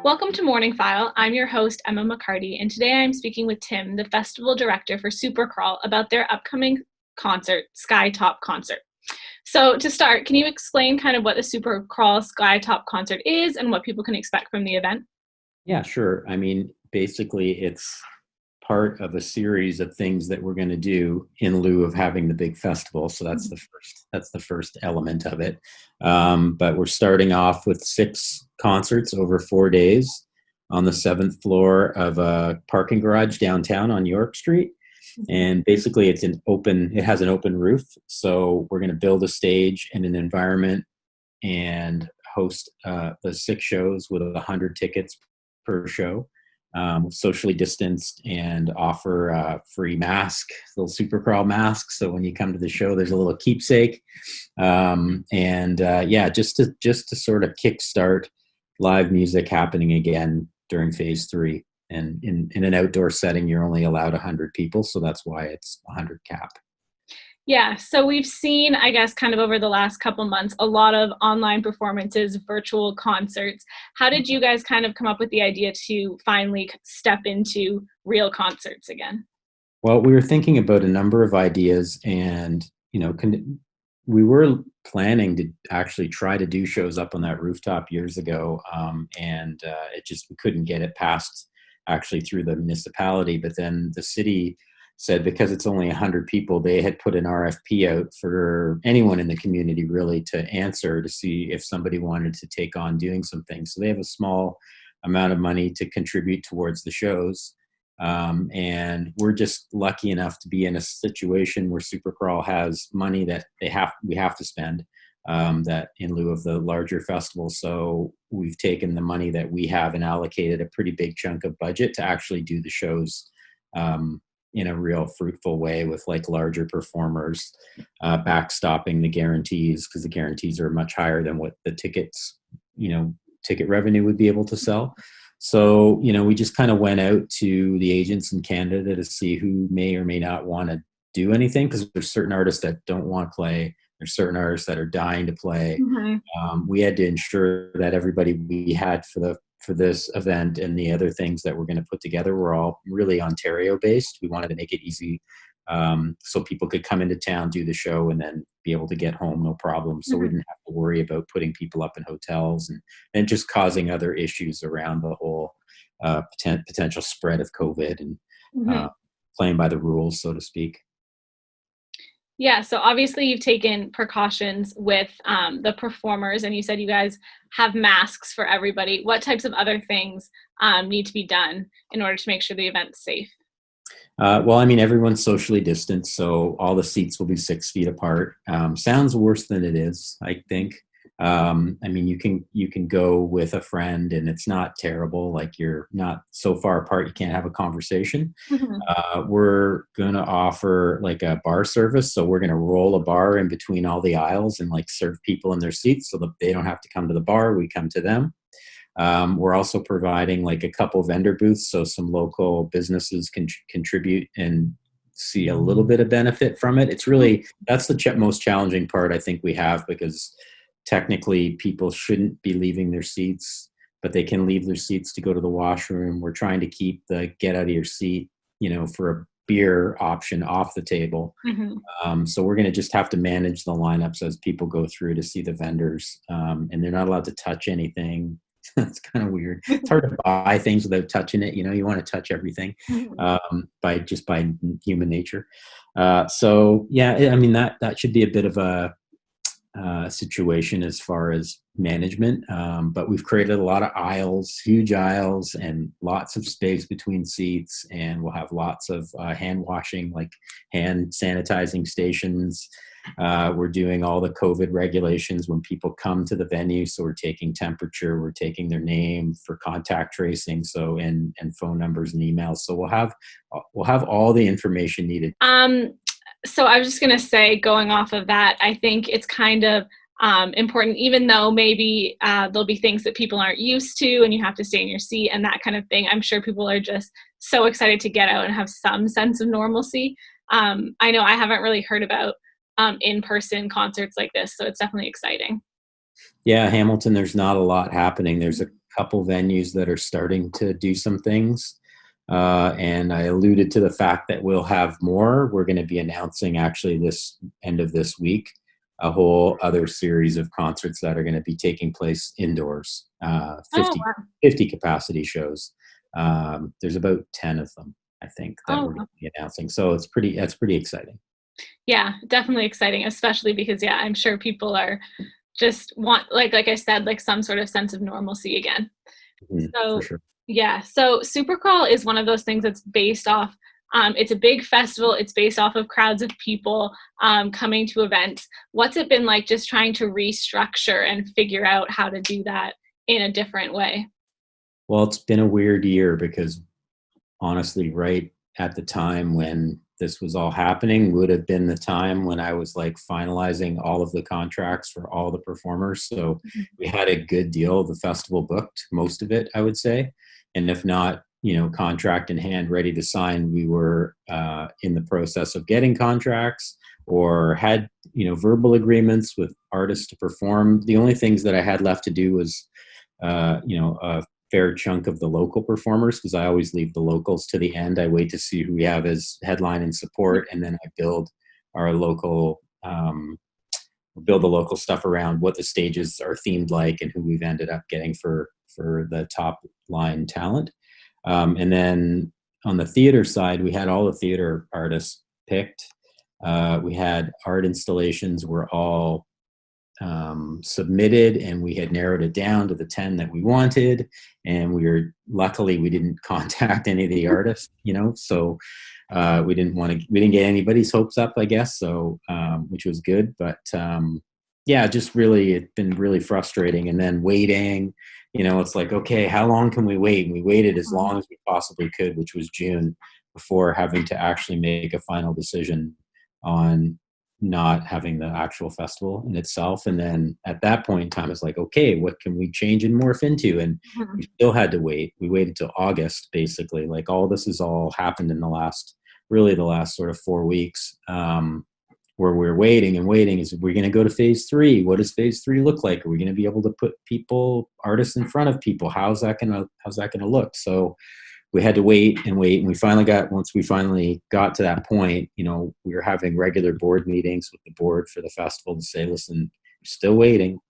Welcome to MorningFile. I'm your host, Emma McCarty, and today I'm speaking with Tim, the festival director for Supercrawl, about their upcoming concert, Skytop Concert. So to start, can you explain kind of what the Supercrawl Skytop Concert is and what people can expect from the event? Yeah, sure. I mean, basically, it's part of a series of things that we're going to do in lieu of having the big festival. So that's the first element of it. But we're starting off with 6 concerts over 4 days on the 7th floor of a parking garage downtown on York Street. And basically, it has an open roof. So we're going to build a stage in an environment and host the 6 shows with 100 tickets per show, socially distanced, and offer free mask, little Supercrawl masks. So when you come to the show, there's a little keepsake. Just to sort of kickstart live music happening again during phase 3. And in an outdoor setting, you're only allowed 100 people. So that's why it's 100 cap. Yeah, so we've seen, I guess, kind of over the last couple months, a lot of online performances, virtual concerts. How did you guys kind of come up with the idea to finally step into real concerts again? Well, we were thinking about a number of ideas, and we were planning to actually try to do shows up on that rooftop years ago, we couldn't get it passed actually through the municipality. But then the city said, because it's only 100 people, they had put an RFP out for anyone in the community really to answer to see if somebody wanted to take on doing some things. So they have a small amount of money to contribute towards the shows. And we're just lucky enough to be in a situation where Supercrawl has money that we have to spend, that in lieu of the larger festival. So we've taken the money that we have and allocated a pretty big chunk of budget to actually do the shows in a real fruitful way, with like larger performers backstopping the guarantees, because the guarantees are much higher than what the ticket revenue would be able to sell. So, we just kind of went out to the agents in Canada to see who may or may not want to do anything, because there's certain artists that don't want to play. There's certain artists that are dying to play. Mm-hmm. We had to ensure that everybody we had for this event and the other things that we're going to put together were all really Ontario based. We wanted to make it easy, so people could come into town, do the show, and then be able to get home no problem. So we didn't have to worry about putting people up in hotels and just causing other issues around the whole potential spread of COVID and playing by the rules, so to speak. Yeah, so obviously you've taken precautions with the performers, and you said you guys have masks for everybody. What types of other things need to be done in order to make sure the event's safe? Everyone's socially distanced, so all the seats will be 6 feet apart. Sounds worse than it is, I think. You can go with a friend and it's not terrible. Like, you're not so far apart you can't have a conversation. We're going to offer like a bar service. So we're going to roll a bar in between all the aisles and like serve people in their seats so that they don't have to come to the bar. We come to them. We're also providing like a couple vendor booths, so some local businesses can contribute and see a little bit of benefit from it. That's the most challenging part I think we have, because technically people shouldn't be leaving their seats, but they can leave their seats to go to the washroom. We're trying to keep the get out of your seat, for a beer option off the table. So we're going to just have to manage the lineups as people go through to see the vendors, and they're not allowed to touch anything. That's kind of weird. It's hard to buy things without touching it. You want to touch everything by human nature. That should be a bit of a situation as far as management. But we've created a lot of aisles, huge aisles, and lots of space between seats. And we'll have lots of hand washing, like hand sanitizing stations. We're doing all the COVID regulations when people come to the venue. So we're taking temperature, we're taking their name for contact tracing. So, and phone numbers and emails. So we'll have all the information needed. So I was just going to say, going off of that, I think it's kind of important, even though maybe there'll be things that people aren't used to and you have to stay in your seat and that kind of thing. I'm sure people are just so excited to get out and have some sense of normalcy. I know I haven't really heard about in-person concerts like this, so it's definitely exciting. Yeah, Hamilton, there's not a lot happening. There's a couple venues that are starting to do some things. And I alluded to the fact that we'll have more. We're going to be announcing actually this end of this week a whole other series of concerts that are going to be taking place indoors, 50 capacity shows. There's about 10 of them, I think, that we're going to be announcing. So that's pretty exciting. Yeah, definitely exciting, especially because, yeah, I'm sure people are just want, like I said, like some sort of sense of normalcy again. So, for sure. yeah, so Supercrawl is one of those things that's based off, it's a big festival. It's based off of crowds of people coming to events. What's it been like just trying to restructure and figure out how to do that in a different way? Well, it's been a weird year because honestly, right at the time when this was all happening would have been the time when I was like finalizing all of the contracts for all the performers. So we had a good deal. The festival booked most of it, I would say. And if not, contract in hand, ready to sign, we were in the process of getting contracts or had, verbal agreements with artists to perform. The only things that I had left to do was, a fair chunk of the local performers, because I always leave the locals to the end. I wait to see who we have as headline and support, and then I build our local, build the local stuff around what the stages are themed like and who we've ended up getting for the top line talent. And then on the theater side, we had all the theater artists picked. We had art installations were all submitted, and we had narrowed it down to the 10 that we wanted, and luckily we didn't contact any of the artists, so we didn't get anybody's hopes up, I guess, so which was good, but yeah, just really, it's been really frustrating. And then waiting, it's like, okay, how long can we wait? And we waited as long as we possibly could, which was June, before having to actually make a final decision on not having the actual festival in itself. And then at that point in time, it's like, okay, what can we change and morph into? And we still had to wait. We waited till August, basically. Like all this has all happened in the last sort of 4 weeks, where we're waiting and waiting. Is we're going to go to phase 3? What does phase 3 look like? Are we going to be able to put artists in front of people? How's that going to look? So we had to wait and wait. And once we finally got to that point, we were having regular board meetings with the board for the festival to say, listen, we're still waiting.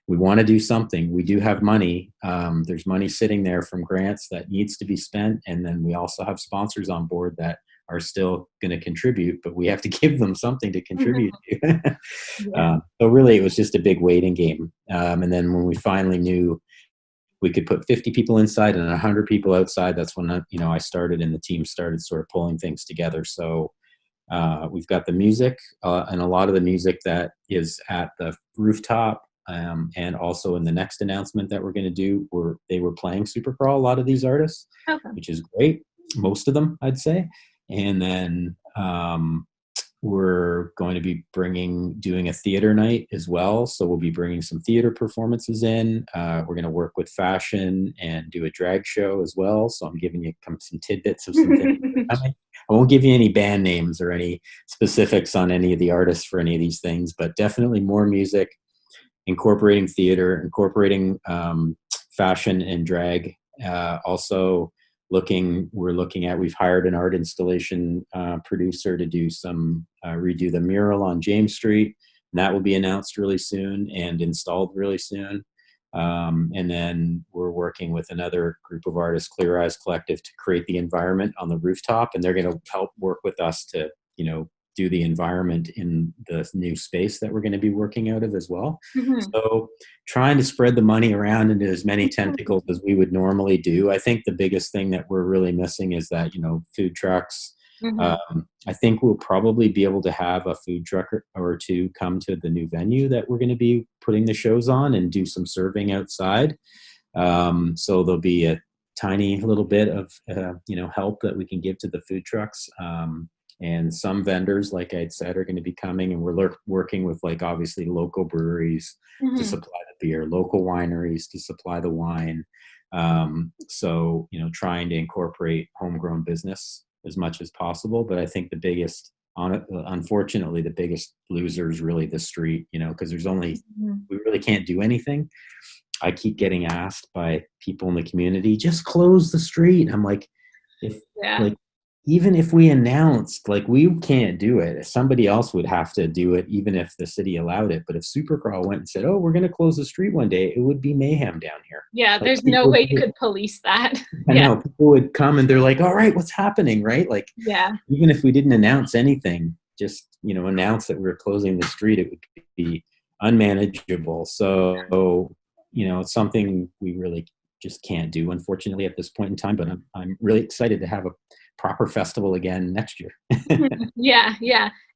We want to do something. We do have money. There's money sitting there from grants that needs to be spent. And then we also have sponsors on board that are still going to contribute, but we have to give them something to contribute to. So really, it was just a big waiting game. And then when we finally knew we could put 50 people inside and 100 people outside, that's when I started, and the team started sort of pulling things together. So we've got the music, and a lot of the music that is at the rooftop, and also in the next announcement that we're going to do, they were playing Supercrawl, a lot of these artists, which is great. Most of them, I'd say. And then we're going to be doing a theater night as well. So we'll be bringing some theater performances in. We're going to work with fashion and do a drag show as well. So I'm giving you some tidbits of some things coming. I won't give you any band names or any specifics on any of the artists for any of these things, but definitely more music, incorporating theater, incorporating fashion and drag. Also, we've hired an art installation producer to do redo the mural on James Street, and that will be announced really soon and installed really soon. And then we're working with another group of artists, Clear Eyes Collective, to create the environment on the rooftop, and they're going to help work with us to, do the environment in the new space that we're going to be working out of as well. So trying to spread the money around into as many tentacles as we would normally do. I think the biggest thing that we're really missing is that, food trucks. I think we'll probably be able to have a food truck or two come to the new venue that we're going to be putting the shows on and do some serving outside. So there'll be a tiny little bit of, help that we can give to the food trucks. And some vendors, like I'd said, are going to be coming, and we're working with, like, obviously local breweries to supply the beer, local wineries to supply the wine. So, trying to incorporate homegrown business as much as possible. But I think unfortunately, the biggest loser is really the street, because there's we really can't do anything. I keep getting asked by people in the community, just close the street. I'm like, like, even if we announced, like, we can't do it. Somebody else would have to do it, even if the city allowed it. But if Supercrawl went and said, oh, we're going to close the street one day, it would be mayhem down here. Yeah, Like, there's no way you could police that. I know, people would come and they're like, all right, what's happening, right? Like, even if we didn't announce anything, just, announce that we were closing the street, it would be unmanageable. So, it's something we really just can't do, unfortunately, at this point in time. But I'm really excited to have a proper festival again next year. Yeah.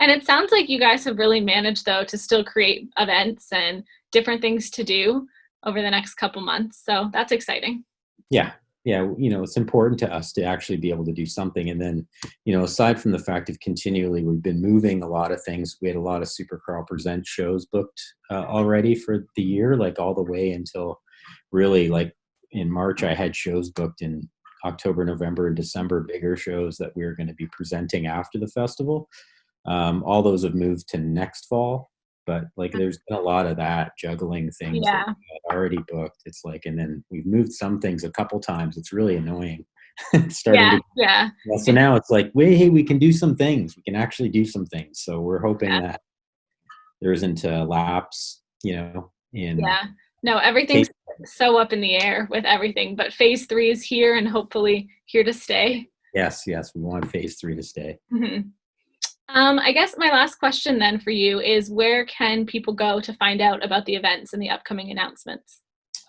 And it sounds like you guys have really managed, though, to still create events and different things to do over the next couple months. So that's exciting. Yeah. It's important to us to actually be able to do something. And then, aside from the fact of continually, we've been moving a lot of things. We had a lot of Supercrawl Present shows booked already for the year, like all the way until really, like, in March, I had shows booked in October, November, and December, bigger shows that we were going to be presenting after the festival. All those have moved to next fall, but like, there's been a lot of that juggling things that we had already booked. It's like, and then we've moved some things a couple times. It's really annoying. So now it's like, hey, we can do some things. We can actually do some things. So we're hoping that there isn't a lapse, No, everything's so up in the air with everything, but phase 3 is here and hopefully here to stay. Yes, we want phase 3 to stay. Mm-hmm. I guess my last question then for you is, where can people go to find out about the events and the upcoming announcements?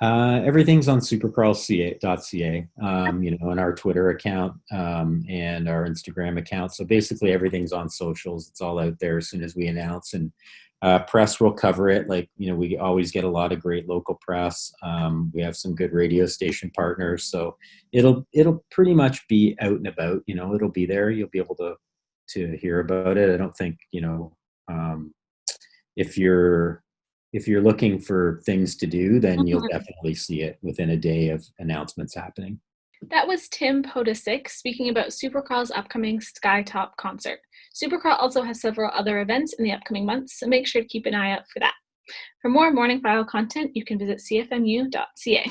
Everything's on supercrawlca.ca, and our Twitter account and our Instagram account. So basically everything's on socials. It's all out there as soon as we announce, and press will cover it. Like, we always get a lot of great local press. We have some good radio station partners, so it'll pretty much be out and about. It'll be there. You'll be able to hear about it. I don't think, if you're looking for things to do, then you'll definitely see it within a day of announcements happening. That was Tim Potocic speaking about Supercrawl's upcoming Skytop concert. Supercrawl also has several other events in the upcoming months, so make sure to keep an eye out for that. For more MorningFile content, you can visit cfmu.ca.